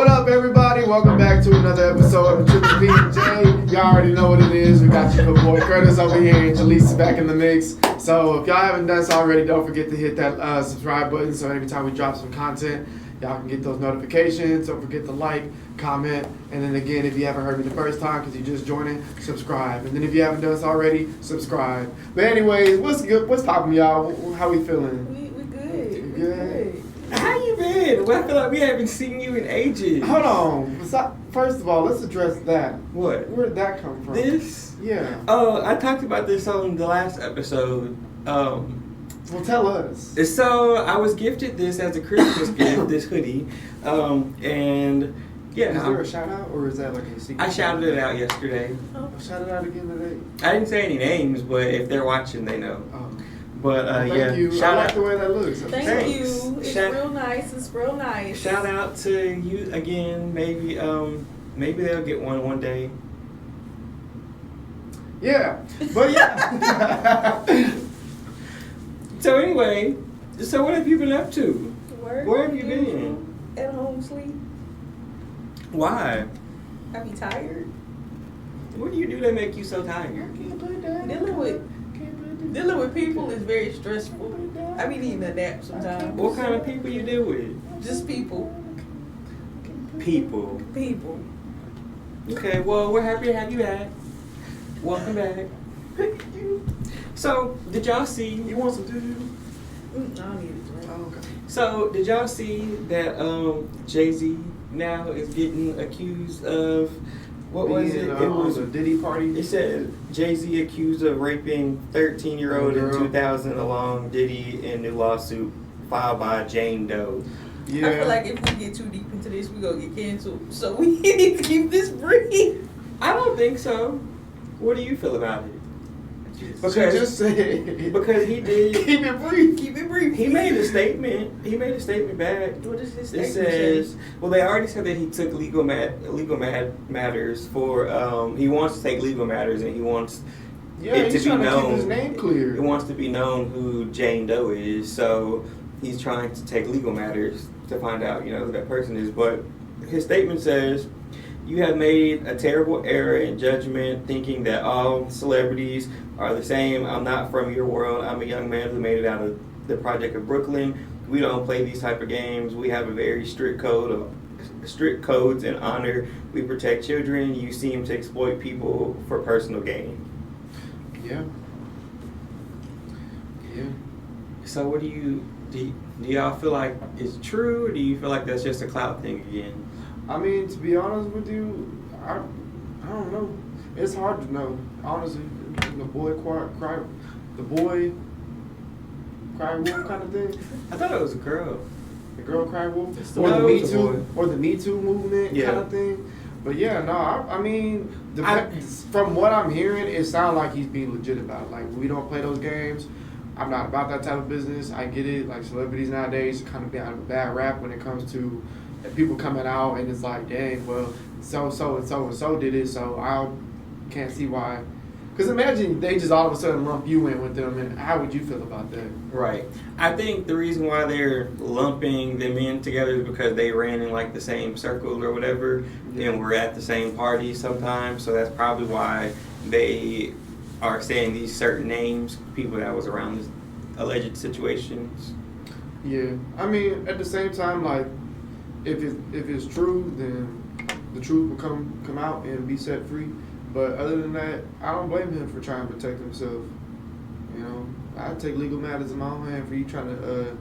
What up, everybody? Welcome back to another episode of Triple P&J. Y'all already know what it is. We got your good boy Curtis over here and Jalisa back in the mix. So if y'all haven't done so already, don't forget to hit that subscribe button so every time we drop some content, y'all can get those notifications. Don't forget to like, comment, and then again, if you haven't heard me the first time because you're just joining, subscribe. And then if you haven't done so already, subscribe. But anyways, what's good? What's poppin', y'all? How we feeling? We good. We good. How you been? Well, I feel like we haven't seen you in ages. Hold on. First of all, let's address that. What? Where did that come from? This? Yeah. Oh, I talked about this on the last episode. Well, tell us. So I was gifted this as a Christmas gift, this hoodie, and yeah. Is there a shout out or is that like a secret? I shouted it out yesterday. Oh, shout it out again today. I didn't say any names, but if they're watching, they know. Oh. But Thank yeah, you. shout I like out. the way that looks. Thank you. It's Shout- real nice. It's real nice. Shout out to you again. Maybe they'll get one day. Yeah, but yeah. So anyway, so what have you been up to? Work, Where have you been? At home, sleep. Why? I be tired. What do you do that make you so tired? Dealing with people is very stressful. I be needing a nap sometimes. What kind of people you deal with? Just people. People. People. Okay, well, we're happy to have you back. Welcome back. Thank you. So, did y'all see? You want some doo-doo? I don't need a drink. Oh, okay. So, did y'all see that Jay-Z now is getting accused of what was it? It was a Diddy party. It said Jay-Z accused of raping 13-year-old in 2000 along Diddy in new lawsuit filed by Jane Doe. Yeah. I feel like if we get too deep into this, we gonna get canceled. So we need to keep this brief. I don't think so. What do you feel about it? Because just say it. Because he did. Keep it brief. Keep it brief. He made a statement. He made a statement back. What is his It statement says, say? well, they already said that he took legal matters for. He wants to take legal matters, and he wants Yeah, it to he's be trying to known. keep his name clear. He wants to be known who Jane Doe is. So he's trying to take legal matters to find out, who that person is. But his statement says, "You have made a terrible error in judgment, thinking that all celebrities are the same. I'm not from your world. I'm a young man who made it out of the project of Brooklyn. We don't play these type of games. We have a very strict codes and honor. We protect children. You seem to exploit people for personal gain." Yeah. Yeah. So what do y'all feel like is true, or do you feel like that's just a clout thing again? I mean, to be honest with you, I don't know. It's hard to know. Honestly, the boy cry wolf kind of thing. I thought it was a girl. The girl cry wolf, It's or the- the no, Me it's a Too, boy. or the Me Too movement Yeah. kind of thing. But yeah, no, I mean, from what I'm hearing, it sounds like he's being legit about it. Like, we don't play those games. I'm not about that type of business. I get it. Like, celebrities nowadays kind of have a bad rap when it comes to people coming out and it's like, dang, well, so did it, so I can't see why. Because imagine they just all of a sudden lump you in with them, and how would you feel about that? Right. I think the reason why they're lumping them in together is because they ran in like the same circle or whatever, Yeah. and were at the same party sometimes. So that's probably why they are saying these certain names, people that was around this alleged situations. Yeah, I mean, at the same time, like, if it's true, then the truth will come out and be set free. But other than that, I don't blame him for trying to protect himself. I'd take legal matters in my own hand for you trying to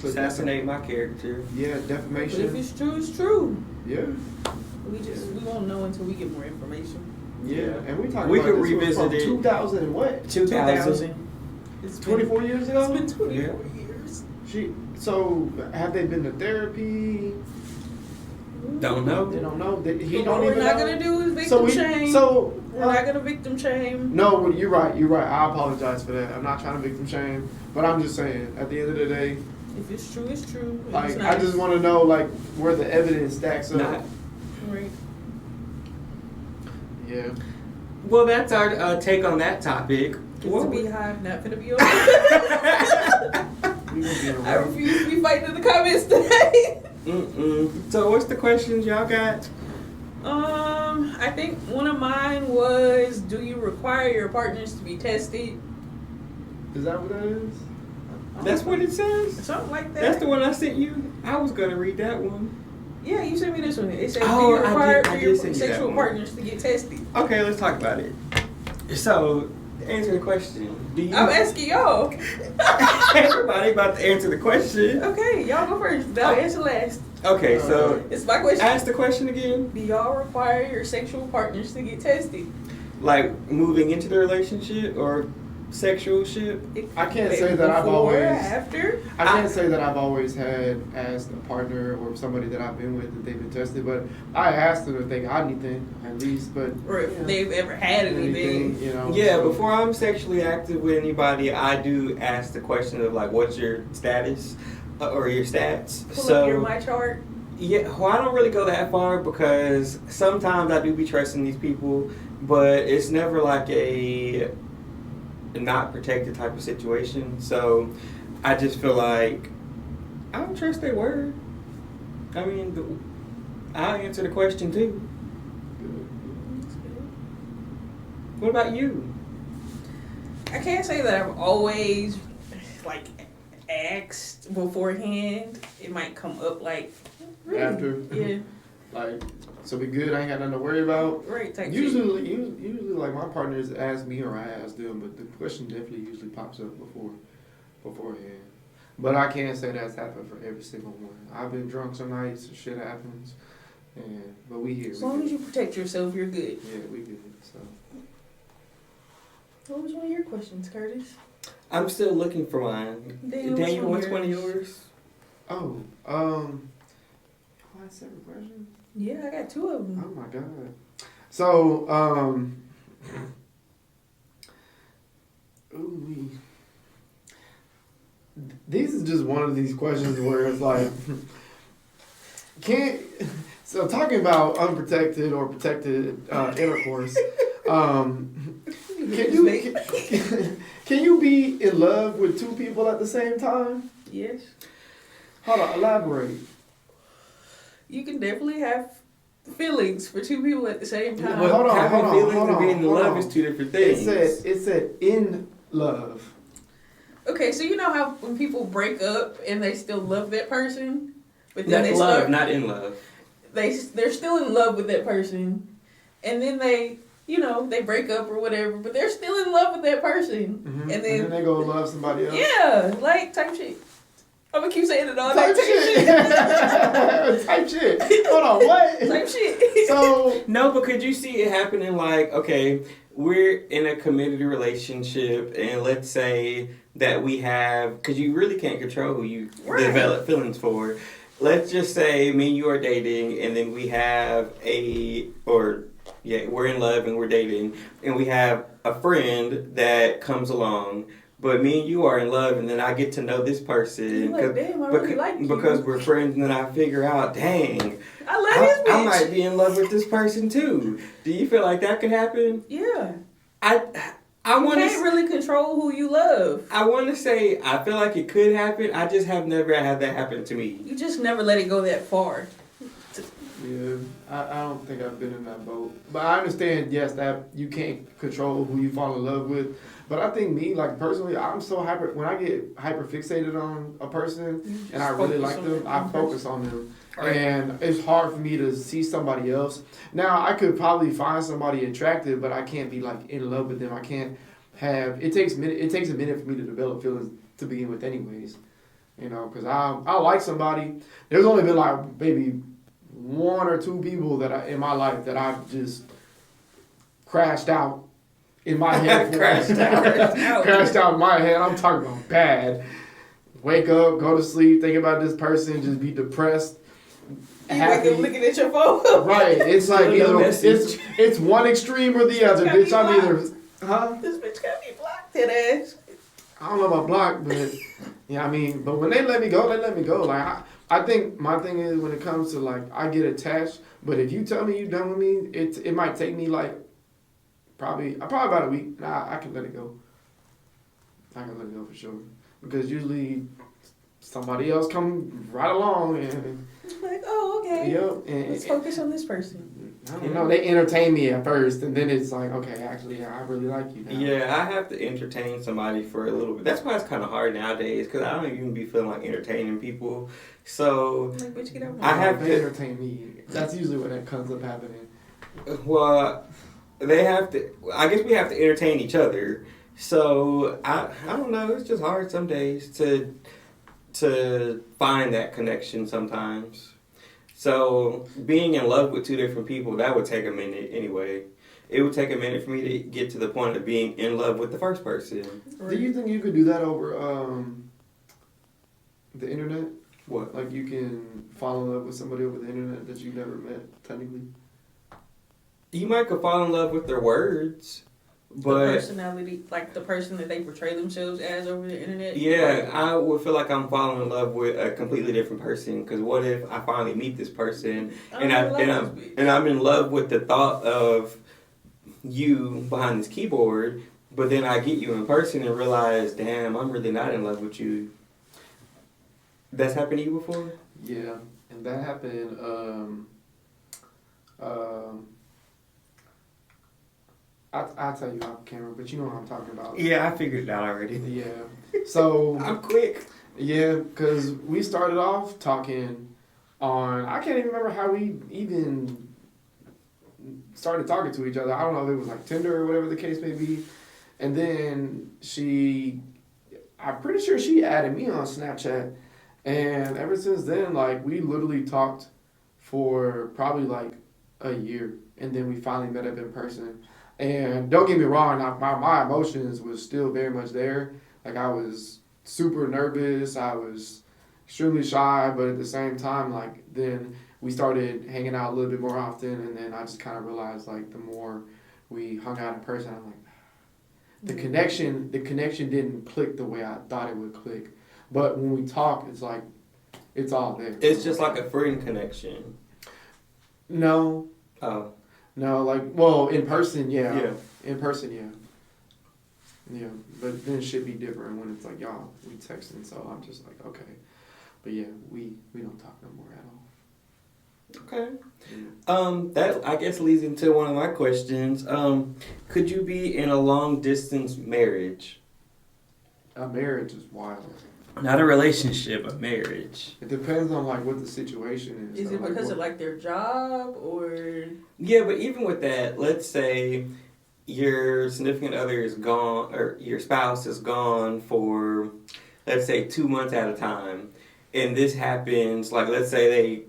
Assassinate my character. Yeah, But defamation. if it's true, it's true. Yeah, We won't know until we get more information. yeah, and we talking We about could this was revisit from it. 2000 and what? 2000. It's 24 years ago. It's been 24 years. So have they been to therapy? Don't know. They don't know. He But don't what even we're not know. gonna do is victim shame. We're not gonna victim shame. No, you're right. I apologize for that. I'm not trying to victim shame, but I'm just saying, at the end of the day, If it's true, it's true. If like, it's not, I just want to know, like, where the evidence stacks up. Not- right. Yeah. Well, that's our take on that topic. It's a beehive, not gonna be over. We gonna be I around. refuse to be fighting in the comments today. So what's the questions y'all got? I think one of mine was, do you require your partners to be tested? Is that what that is? That's what it says? Something like that. That's the one I sent you? I was going to read that one. Yeah, you sent me this one. It says, Oh, do you require I did your send you that sexual one. partners to get tested? Okay, let's talk about it. So, answer the question. Do you... I'm asking y'all. Everybody about to answer the question. Okay, y'all go first. I'll answer last. Okay, so... It's my question. Ask the question again. Do y'all require your sexual partners to get tested? Like, moving into the relationship or sexual ship? I can't say that I've Before, always. after. I can't say that I've always had asked a partner or somebody that I've been with that they've been tested, but I asked them if they got anything at least. But Or if they've ever had anything. you know. Yeah, so. before I'm sexually active with anybody, I do ask the question of like, what's your status or your stats? Pull up your my chart. Yeah, well, I don't really go that far because sometimes I do be trusting these people, but it's never like a not protected type of situation. So I just feel like I don't trust their word. I mean, I'll answer the question too. What about you? I can't say that I've always like asked beforehand. It might come up like really? After. Yeah. Like, so we good. I ain't got nothing to worry about. Right. Type shit. Usually, like my partners ask me or I ask them, but the question definitely usually pops up beforehand. But I can't say that's happened for every single one. I've been drunk some nights. Shit happens, but we here. As long as you protect yourself, you're good. Yeah, we good. So. What was one of your questions, Curtis? I'm still looking for mine. Daniel, what's one of yours? Oh, I had several questions. Yeah, I got two of them. Oh my god. So, these is just one of these questions where it's like, so talking about unprotected or protected intercourse, can you be in love with two people at the same time? Yes. Hold on, elaborate. You can definitely have feelings for two people at the same time. Well, hold on, Having hold on, feelings hold and on, being in hold love on. is two different things. It said in love. Okay, so you know how when people break up and they still love that person, but then That's they love, start, not in love. they're still in love with that person, and then they break up or whatever, but they're still in love with that person, Mm-hmm. and then they go love somebody else. yeah, like type shit. I'm gonna keep saying it all Type night. shit. Type shit. Hold on, what? Type shit. So No, but could you see it happening like, okay, we're in a committed relationship and let's say that we have, because you really can't control who you Right. develop feelings for. Let's just say me and you are dating and then we have we're in love and we're dating and we have a friend that comes along. But me and you are in love, and then I get to know this person You're like, damn, I really like you. because we're friends, and then I figure out, dang, I love this bitch. I might be in love with this person too. Do you feel like that could happen? Yeah. I You want can't really control who you love. I want to say I feel like it could happen. I just have never had that happen to me. You just never let it go that far. yeah, I don't think I've been in that boat. But I understand, yes, that you can't control who you fall in love with. But I think me, like personally, I'm so when I get hyper fixated on a person and I really like them, I focus on them. Right. And it's hard for me to see somebody else. Now, I could probably find somebody attractive, but I can't be like in love with them. I can't have, it takes a minute for me to develop feelings to begin with anyways. You know, because I like somebody. There's only been like maybe one or two people that in my life that I've just crashed out in my head. Crashed out in my head. I'm talking about bad. Wake up, go to sleep, think about this person, just be depressed. You wake up looking at your phone. Right. It's like No either message. it's one extreme or the other. Gotta Bitch, be I'm either blocked. This bitch got me blocked, that ass. I don't know about block, but yeah, I mean, but when they let me go, they let me go. Like I think my thing is when it comes to like I get attached, but if you tell me you done with me, it might take me like probably about a week. Nah, I can let it go. I can let it go for sure because usually somebody else come right along and okay. Yep. And, let's focus on this person. I don't know. They entertain me at first, and then it's like, okay, actually, I really like you now. Yeah, I have to entertain somebody for a little bit. That's why it's kind of hard nowadays, because I don't even be feeling like entertaining people. So Like, bitch, get out I have to entertain me. That's usually when that comes up happening. well, they have to. I guess we have to entertain each other. So I don't know. It's just hard some days to find that connection sometimes. So being in love with two different people, that would take a minute anyway. It would take a minute for me to get to the point of being in love with the first person. Do you think you could do that over the internet? What? Like you can fall in love with somebody over the internet that you never met, technically? You might could fall in love with their words, but the personality, like the person that they portray themselves as over the internet. yeah, I would feel like I'm falling in love with a completely different person. Because what if I finally meet this person and I'm in love with the thought of you behind this keyboard, but then I get you in person and realize, damn, I'm really not in love with you. That's happened to you before? Yeah, and that happened. I'll tell you off camera, but you know what I'm talking about. Yeah, I figured it out already. Yeah. So I'm quick. Yeah, because we started off talking on. I can't even remember how we even started talking to each other. I don't know if it was like Tinder or whatever the case may be. And then I'm pretty sure she added me on Snapchat. And ever since then, like, we literally talked for probably like a year. And then we finally met up in person. And don't get me wrong, my emotions was still very much there. Like, I was super nervous. I was extremely shy. But at the same time, like, then we started hanging out a little bit more often. And then I just kind of realized, like, the more we hung out in person, I'm like, the connection didn't click the way I thought it would click. But when we talk, it's like, it's all there. It's just like a friend connection. No. Oh. No, like, well, in person, yeah. Yeah. In person, yeah. Yeah, but then it should be different when it's like, y'all, we texting, so I'm just like, okay. But yeah, we don't talk no more at all. Okay. Yeah. That, I guess, leads into one of my questions. Could you be in a long-distance marriage? A marriage is wild. Not a relationship, a marriage. It depends on, like, what the situation is. Is it because of, like, their job, or? Yeah, but even with that, let's say your significant other is gone, or your spouse is gone for, let's say, 2 months at a time. And this happens, like, let's say they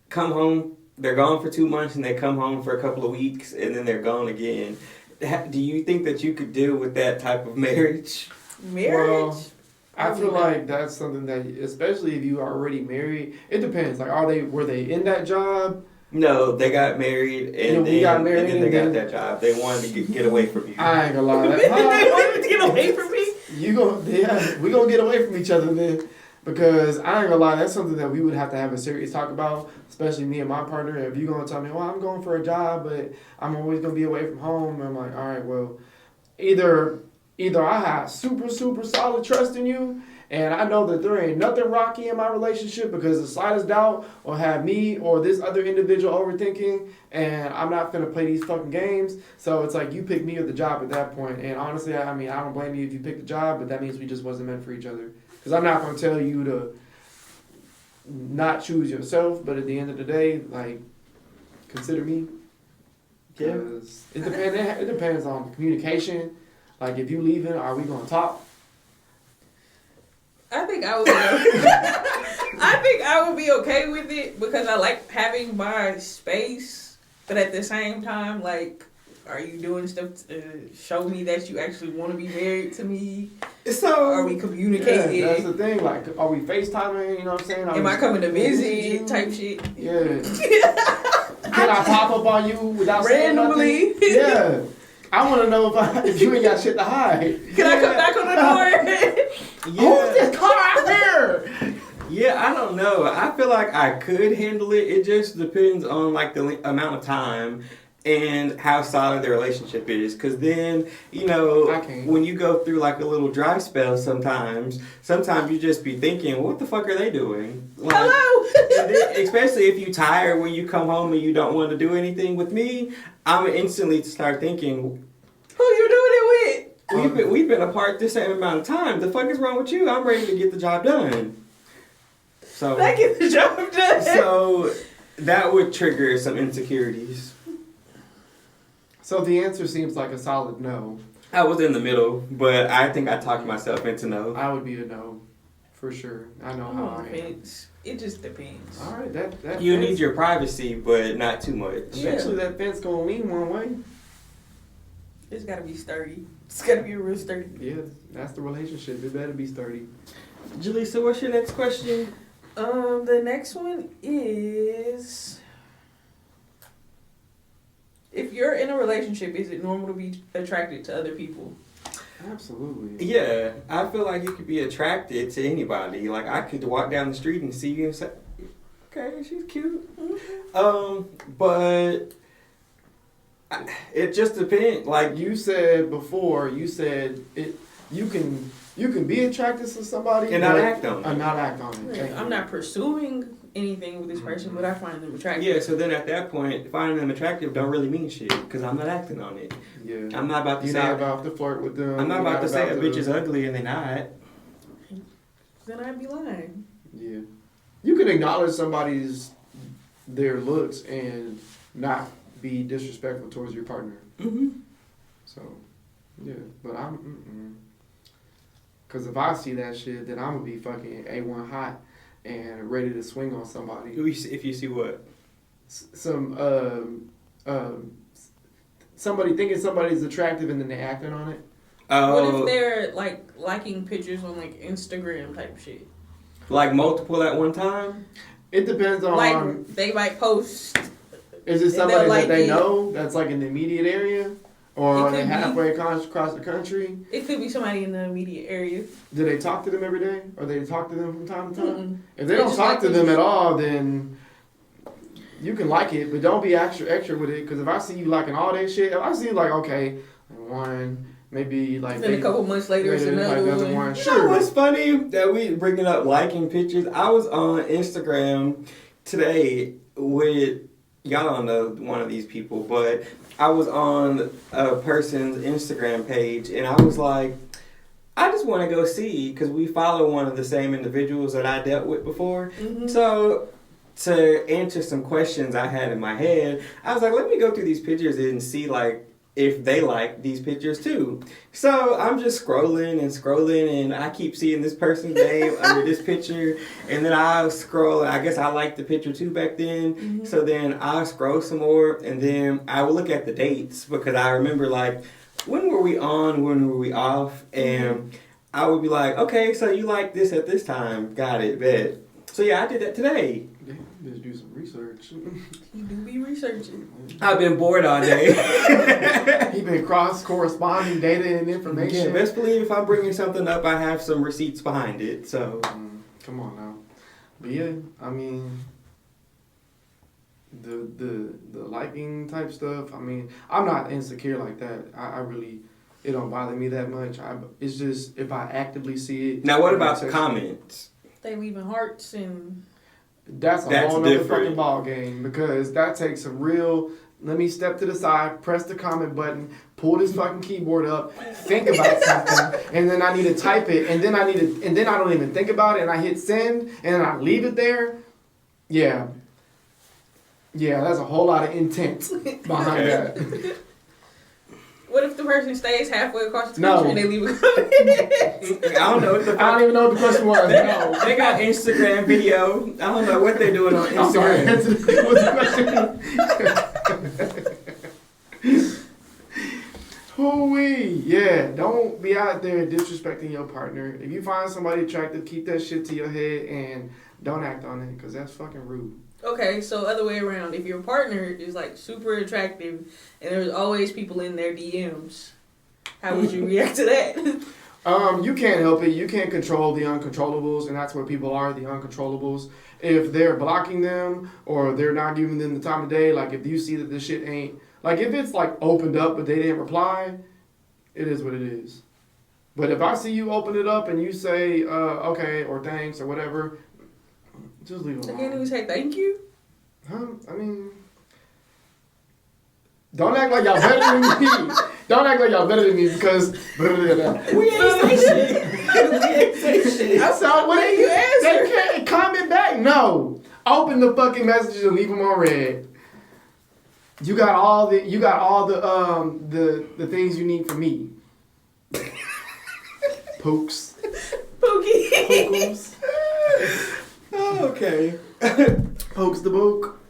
come home, they're gone for 2 months, and they come home for a couple of weeks, and then they're gone again. Do you think that you could deal with that type of marriage? Marriage? Well, I feel like that's something that, especially if you are already married, it depends. Like, were they in that job? No, they got married and then they got that job. They wanted to get away from you. I ain't gonna lie. They wanted to get away from me? We gonna get away from each other then. Because I ain't gonna lie, that's something that we would have to have a serious talk about, especially me and my partner. If you're gonna tell me, well, I'm going for a job, but I'm always gonna be away from home, and I'm like, all right, well, either I have super, super solid trust in you, and I know that there ain't nothing rocky in my relationship because the slightest doubt will have me or this other individual overthinking, and I'm not gonna play these fucking games. So it's like, you pick me or the job at that point. And honestly, I mean, I don't blame you if you pick the job, but that means we just wasn't meant for each other. Because I'm not gonna tell you to not choose yourself, but at the end of the day, like, consider me. Yeah. It depends on communication. Like, if you leaving, are we gonna talk? I think I would be I think I would be okay with it because I like having my space, but at the same time, like, are you doing stuff to show me that you actually want to be married to me? So are we communicating? Yeah, that's the thing. Like, are we FaceTiming? You know what I'm saying? Am I coming to visit? Type shit. Yeah. Can I pop up on you without randomly? Saying nothing? Yeah. I want to know if you ain't got shit to hide. Can I come back on the door? Who's this car out there? Yeah, I don't know. I feel like I could handle it. It just depends on, like, the amount of time and how solid the relationship is. Because then, you know, when you go through like a little dry spell sometimes you just be thinking, what the fuck are they doing? Like, hello? then, especially if you tired when you come home and you don't want to do anything. With me, I'm instantly start thinking, who you doing it with? We've been apart the same amount of time. The fuck is wrong with you? I'm ready to get the job done. So I get the job done. So that would trigger some insecurities. So the answer seems like a solid no. I was in the middle, but I think I talked myself into no. I would be a no, for sure. I know how I am. It just depends. All right, that you fence, need your privacy, but not too much. Eventually, that fence gonna lean one way. It's gotta be sturdy. It's gotta be real sturdy. Yeah, that's the relationship. It better be sturdy. Jalisa, what's your next question? The next one is, if you're in a relationship, is it normal to be attracted to other people? Absolutely. Yeah, I feel like you could be attracted to anybody. Like, I could walk down the street and see you and say, okay, she's cute. Mm-hmm. But it just depends. Like you said before, you can be attracted to somebody and not act on it. And not act on it. Yeah, I'm not pursuing anything with this person, but I find them attractive. Yeah, so then at that point, finding them attractive don't really mean shit because I'm not acting on it. Yeah, I'm not about to You're not about to flirt with them. I'm not about to say a bitch is ugly and they're not. Then I'd be lying. Yeah, you can acknowledge their looks and not be disrespectful towards your partner. Mm-hmm. So, yeah, but because if I see that shit, then I'm gonna be fucking A1 hot and ready to swing on somebody. If you see what? Somebody thinking somebody's attractive and then they acting on it. What if they're like liking pictures on like Instagram type shit? Like multiple at one time? It depends on. Like they might post. Is it somebody that they know that's like in the immediate area? Or are they halfway across the country? It could be somebody in the immediate area. Do they talk to them every day? Or they talk to them from time to time? Mm-mm. If they don't talk to them at all, then you can like it, but don't be extra with it. Because if I see you liking all that shit, if I see you like, okay, one, maybe like... Then a couple months later, it's another one. Sure. You know what's funny that we bringing up liking pictures? I was on Instagram today with... Y'all don't know one of these people, but I was on a person's Instagram page, and I was like, I just want to go see, because we follow one of the same individuals that I dealt with before. Mm-hmm. So, to answer some questions I had in my head, I was like, let me go through these pictures and see, like, if they like these pictures too. So I'm just scrolling, and I keep seeing this person's name under this picture, and then I'll scroll, and I guess I liked the picture too back then. Mm-hmm. So then I'll scroll some more, and then I will look at the dates, because I remember, like, when were we on, when were we off, and I would be like, okay, so you like this at this time, got it, bet. So yeah, I did that today. Just do some research. You do be researching. I've been bored all day. You've been corresponding data and information. Yeah, best believe if I'm bringing something up, I have some receipts behind it. So, come on now. But yeah, I mean, the liking type stuff. I mean, I'm not insecure like that. I really, it don't bother me that much. It's just if I actively see it. Now, what about the comments? They leaving hearts and. That's a whole nother fucking ball game, because that takes a real. Let me step to the side, press the comment button, pull this fucking keyboard up, think about something, and then I need to type it, and then I don't even think about it, and I hit send, and then I leave it there. Yeah, that's a whole lot of intent behind that. What if the person stays halfway across the country and they leave a comment? I don't even know what the question was. No. They got Instagram video. I don't know what they're doing on Instagram. Hoo-wee. Yeah, don't be out there disrespecting your partner. If you find somebody attractive, keep that shit to your head and don't act on it, because that's fucking rude. Okay, so other way around. If your partner is like super attractive and there's always people in their DMs, how would you react to that? You can't help it. You can't control the uncontrollables, and that's what people are, the uncontrollables. If they're blocking them or they're not giving them the time of day, like if you see that this shit ain't Like, if it's, like, opened up but they didn't reply, it is what it is. But if I see you open it up and you say, okay, or thanks, or whatever, just leave it alone. I can't even say thank you? Huh? I mean, don't act like y'all better than me. Don't act like y'all better than me because... We ain't say shit. We ain't say shit. So what did you answer? They can't comment back? No. Open the fucking messages and leave them on red. You got all the things you need from me. Pokes. Pookie. Pokums. Oh, okay. Pokes the book.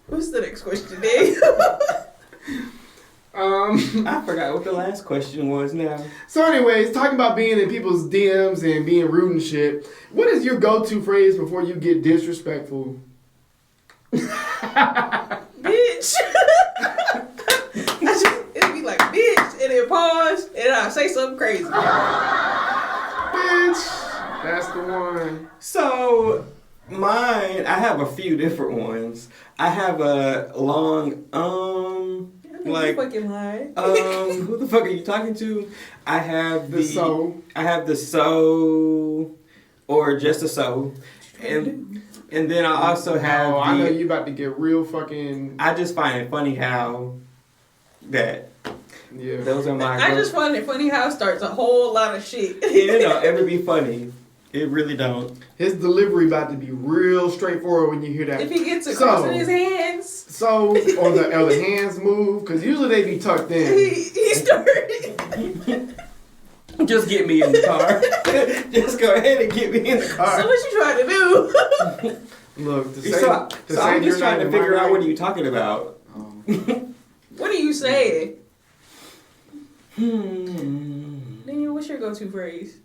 What's the next question, Dave? I forgot what the last question was now. So anyways, talking about being in people's DMs and being rude and shit, what is your go-to phrase before you get disrespectful? Bitch. It'd be like, bitch, and then pause, and I'll say something crazy. Bitch. That's the one. So, mine, I have a few different ones. I have a long, like, fucking lie. who the fuck are you talking to? I have The so. I have the so, or just a so. And then I also have I know you about to get real fucking... I just find it funny how that... Yeah. Those are my... I just find it funny how it starts a whole lot of shit. It don't ever be funny. It really don't. His delivery about to be real straightforward when you hear that. If he gets it crossing his hands. So, or the hands move, because usually they be tucked in. He started... Just get me in the car. Just go ahead and get me in the car. So what you trying to do? Look, So I'm just trying to figure out what are you talking about. What are you saying? Daniel, what's your go-to phrase?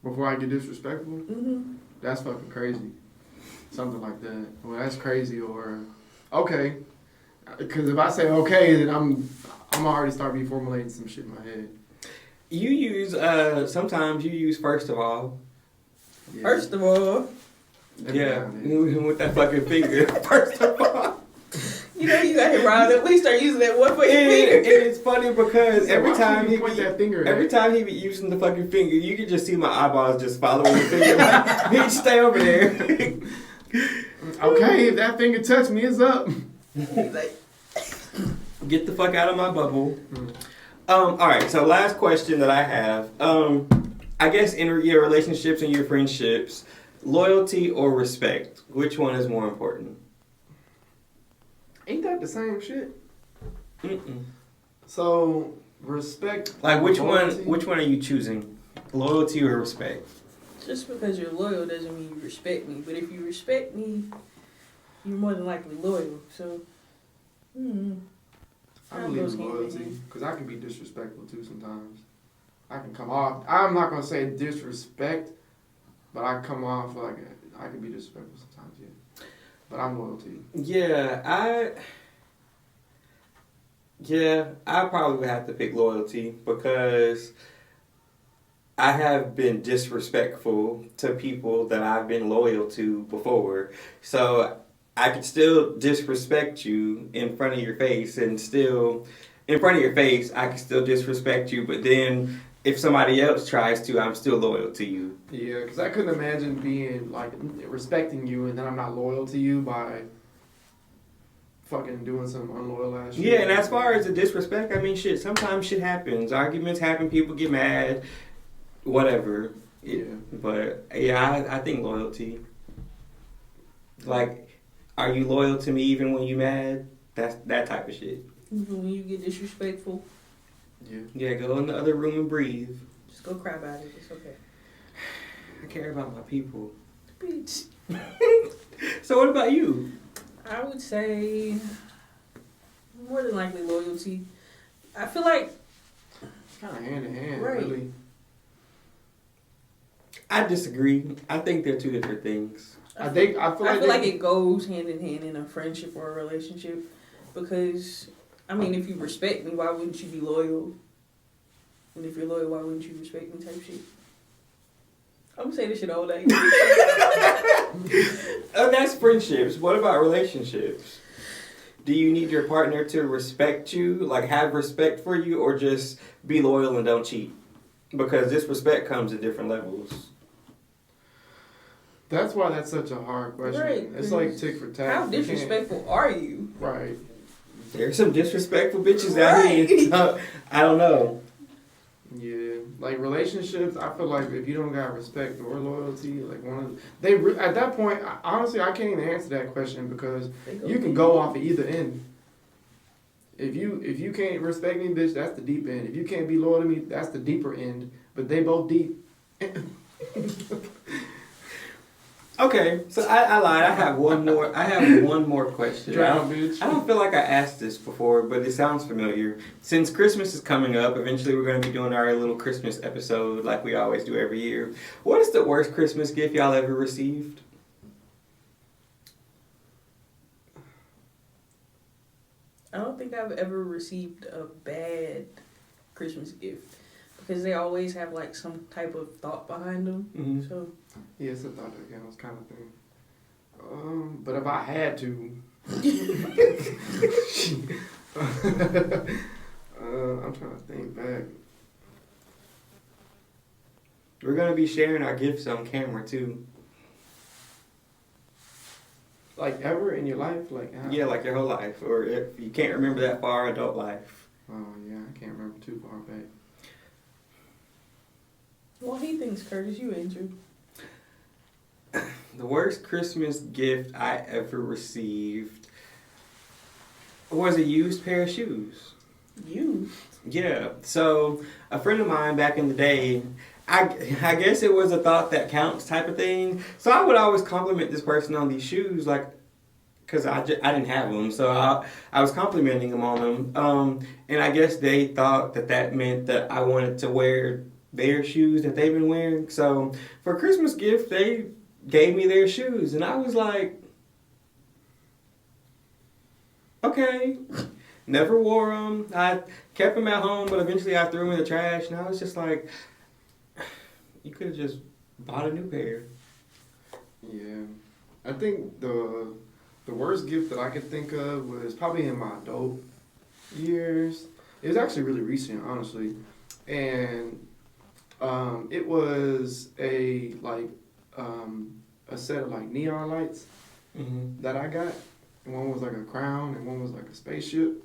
Before I get disrespectful? Mm-hmm. That's fucking crazy. Something like that. Well, that's crazy, or okay. Because if I say okay, then I'm already start reformulating some shit in my head. You use sometimes you use first of all. Yeah. First of all. Yeah, with that fucking finger. First of all. You know you got him riled up when he start using that one fucking And finger. it's funny because every time he point that finger, every time he be using the fucking finger, you can just see my eyeballs just following the finger. Like, bitch, stay over there. Okay, if that finger touched me, it's up. Like, Get the fuck out of my bubble. All right, so last question that I have. I guess in your relationships and your friendships, loyalty or respect, which one is more important? Ain't that the same shit? Mm-mm. So respect. Like which loyalty? one are you choosing? Loyalty or respect? just because you're loyal doesn't mean you respect me. But if you respect me, you're more than likely loyal. So, I believe in loyalty because I can be disrespectful too sometimes. I can come off. I'm not gonna say disrespect, but I come off like I can be disrespectful sometimes. Yeah, but I'm loyal to you. Yeah, I probably would have to pick loyalty because I have been disrespectful to people that I've been loyal to before. So I could still disrespect you in front of your face and still, in front of your face, I can still disrespect you. But then if somebody else tries to, I'm still loyal to you. Yeah, because I couldn't imagine being like respecting you and then I'm not loyal to you by fucking doing some unloyal ass shit. Yeah, and as far as the disrespect, I mean, shit, sometimes shit happens. Arguments happen, people get mad, whatever. Yeah. But, yeah, I think loyalty. Like, are you loyal to me even when you mad? That's that type of shit. Even when you get disrespectful, Yeah, go in the other room and breathe. just go cry about it. It's okay. I care about my people. Bitch. So what about you? I would say more than likely loyalty. I feel like It's kind of hand in hand, Right. really. I disagree. I think they're two different things. I feel like it goes hand in hand in a friendship or a relationship because, I mean, if you respect me, why wouldn't you be loyal? And if you're loyal, why wouldn't you respect me type shit? I'm gonna say this shit all day. That's friendships. What about relationships? do you need your partner to respect you, like have respect for you, or just be loyal and don't cheat? Because disrespect comes at different levels. That's why that's such a hard question. Right, it's like tick for tat. How disrespectful are you? Right. There's some disrespectful bitches out here. So, I don't know. Yeah, like relationships, I feel like if you don't got respect or loyalty, like at that point, honestly, I can't even answer that question because you can go off of either end. If you can't respect me, bitch, that's the deep end. If you can't be loyal to me, that's the deeper end. But they both deep. Okay, so I lied. I have one more question. Bitch. I don't feel like I asked this before, but it sounds familiar. Since Christmas is coming up, eventually we're going to be doing our little Christmas episode like we always do every year. What is the worst Christmas gift y'all ever received? I don't think I've ever received a bad Christmas gift because they always have like some type of thought behind them. Mm-hmm. So Yeah, it's a thought that counts kind of thing. But if I had to, I'm trying to think back. We're going to be sharing our gifts on camera too. Like ever in your life, like how? Yeah, like your whole life. Or if you can't remember that far, adult life. Oh yeah, I can't remember too far back. well, he thinks Curtis, you answered. The worst Christmas gift I ever received was a used pair of shoes. You? Yeah. So a friend of mine back in the day, I guess it was a thought that counts type of thing. So I would always compliment this person on these shoes, like, because I didn't have them. So I was complimenting them on them. And I guess they thought that meant that I wanted to wear their shoes that they've been wearing. So for a Christmas gift, they gave me their shoes. And I was like, okay. Never wore them. I kept them at home, but eventually I threw them in the trash. And I was just like, you could have just bought a new pair. Yeah, I think the worst gift that I could think of was probably in my adult years. It was actually really recent, honestly, and it was a set of like neon lights that I got. And one was like a crown, and one was like a spaceship.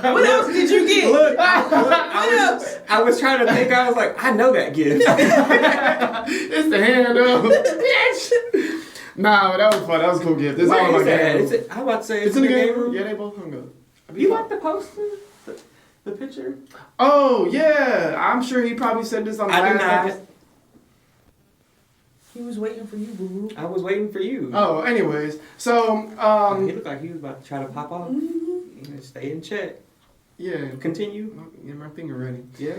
What else did you get? Look, I was trying to think. I was like, I know that gift. It's the hand up. Bitch. Nah, that was fun. That was a cool gift. This Where all is my that? game. I'm about to say It's in the game room. Yeah, they both hung up. You like the poster? The picture? Oh yeah, I'm sure he probably said this on the I did last not. episode. He was waiting for you, boo-boo. I was waiting for you. Oh, anyways, so He looked like he was about to try to pop off. Mm-hmm. Stay in check. Yeah. Continue. Get my finger ready. Yeah.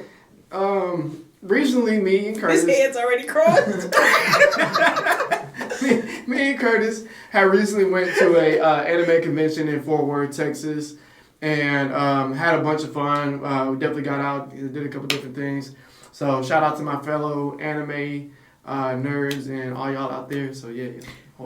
Recently, me and Curtis. His head's already crossed. me and Curtis had recently went to a anime convention in Fort Worth, Texas, and had a bunch of fun. We definitely got out, did a couple different things. So shout out to my fellow anime nerds and all y'all out there. So yeah.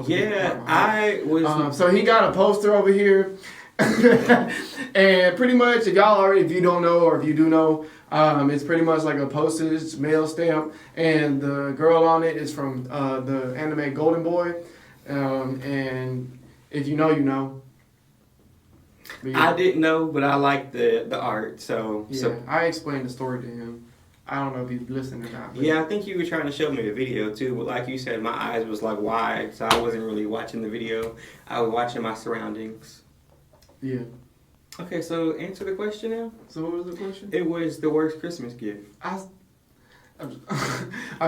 Yeah, I was. So he got a poster over here. And pretty much, if you don't know, or if you do know, it's pretty much like a postage mail stamp, and the girl on it is from the anime Golden Boy, and if you know, you know. Yeah. I didn't know, but I liked the art. So Yeah, so I explained the story to him. I don't know if he's listening or not. But yeah, I think you were trying to show me the video too, but like you said, my eyes was like wide, so I wasn't really watching the video. I was watching my surroundings. Yeah. Okay, so answer the question now. So what was the question? It was the worst Christmas gift. I was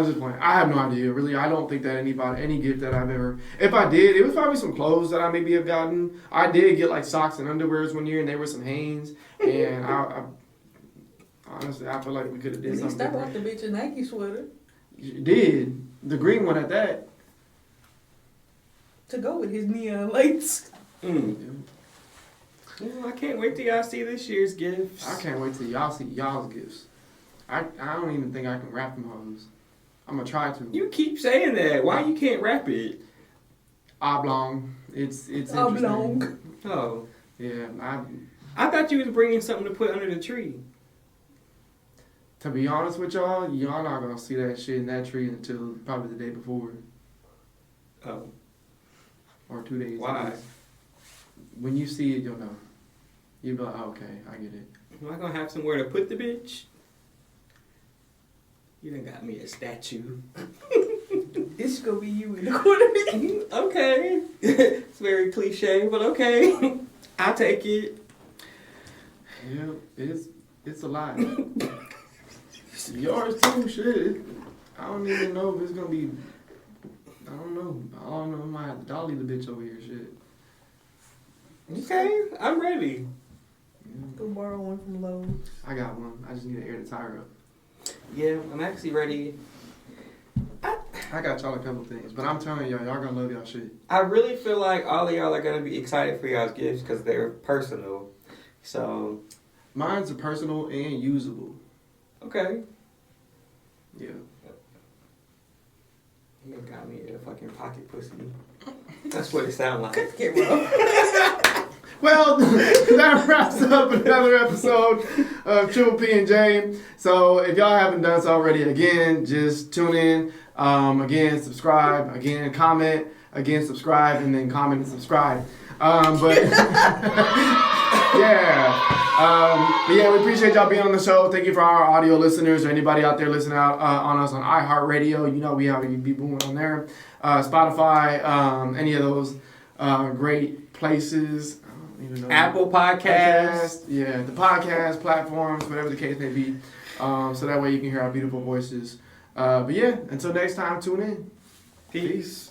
just playing. I have no idea, really. I don't think that any gift that I've ever, if I did, it was probably some clothes that I maybe have gotten. I did get like socks and underwears one year, and they were some Hanes, and I honestly, I feel like we could have did At least something I bought the different. bitch a Nike sweater You did. The green one at that. to go with his neon lights. Well, I can't wait till y'all see this year's gifts. I can't wait till y'all see y'all's gifts. I don't even think I can wrap them hoes. I'm gonna try to. You keep saying that. Why you can't wrap it? Oblong. It's Oblong. interesting. Oh, Yeah, I thought you was bringing something to put under the tree. to be honest with y'all not gonna see that shit in that tree until probably the day before Oh, or 2 days. why? When you see it, you'll know. You'll be like, oh, okay, I get it. Am I gonna have somewhere to put the bitch? You done got me a statue. This gonna be you in the corner. Okay. It's very cliche, but okay. I'll take it. Yeah, it's a lot. Yours too, shit. I don't even know if it's gonna be. I don't know. I might have to dolly the bitch over here, shit. Okay, I'm ready. Go borrow one from Lowe's. I got one. I just need to air the tire up. Yeah, I'm actually ready. I got y'all a couple things, but I'm telling y'all gonna love y'all shit. I really feel like all of y'all are gonna be excited for y'all's gifts because they're personal. So, Mine's are personal and usable. okay. Yeah. You got me a fucking pocket pussy. That's what it sounds like. Get rough. Well, that wraps up another episode of Triple P&J. So if y'all haven't done so already, again, just tune in. Again, subscribe. Again, comment. Again, subscribe, and then comment and subscribe. But yeah, we appreciate y'all being on the show. Thank you for our audio listeners or anybody out there listening out on us on iHeartRadio. You know we have you be booming on there. Spotify, any of those great places. I don't even know. Apple Podcast. Yeah, the podcast platforms, whatever the case may be. So that way you can hear our beautiful voices. But yeah, until next time, tune in. Peace.